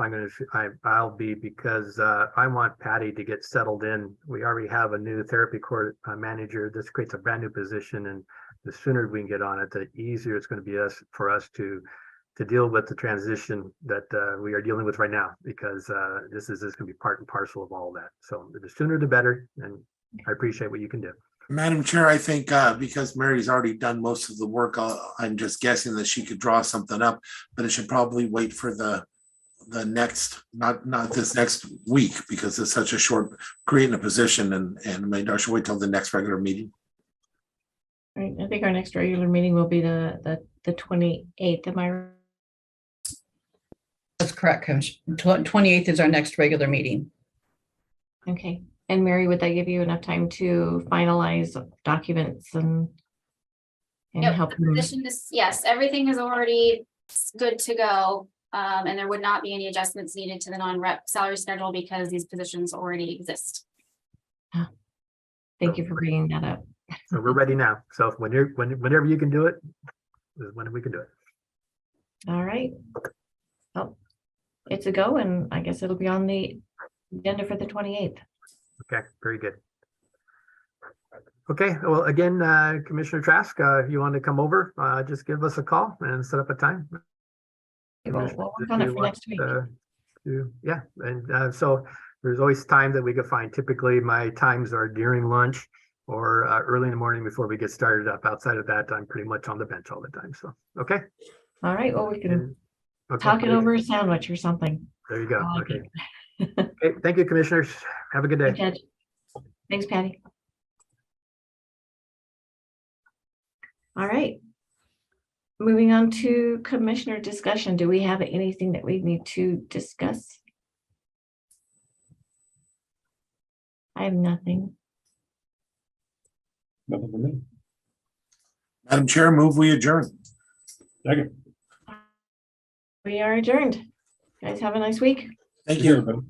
I'll be, because I want Patty to get settled in. We already have a new therapy court manager. This creates a brand new position, and the sooner we can get on it, the easier it's going to be for us to deal with the transition that we are dealing with right now, because this is going to be part and parcel of all that. So the sooner the better, and I appreciate what you can do. Madam Chair, I think because Mary's already done most of the work, I'm just guessing that she could draw something up, but it should probably wait for the next, not this next week, because it's such a short creating a position, and maybe I should wait till the next regular meeting. All right, I think our next regular meeting will be the 28th. Am I right? That's correct, Coach. 28th is our next regular meeting. Okay. And Mary, would that give you enough time to finalize documents and Yep, help the them? position is, yes, everything is already good to go. And there would not be any adjustments needed to the non-rep salary schedule because these positions already exist. Thank you for bringing that up. So we're ready now. So whenever you can do it, is when we can do it. All right. Well, it's a go, and I guess it'll be on the agenda for the 28th. Okay, very good. Okay, well, again, Commissioner Trask, if you want to come over, just give us a call and set up a time. We'll work on it for next week. Yeah, and so there's always time that we can find. Typically, my times are during lunch or early in the morning before we get started up. Outside of that, I'm pretty much on the bench all the time. So, okay. All right, well, we can talk it over a sandwich or something. There you go. Like okay. Okay. Thank you, commissioners. Have a good day. Judge. Thanks, Patty. All right. Moving on to commissioner discussion. Do we have anything that we need to discuss? I have nothing. Nothing for me. Madam Chair, move we adjourn. Second. We are adjourned. Guys, have a nice week. Thank you. Everybody.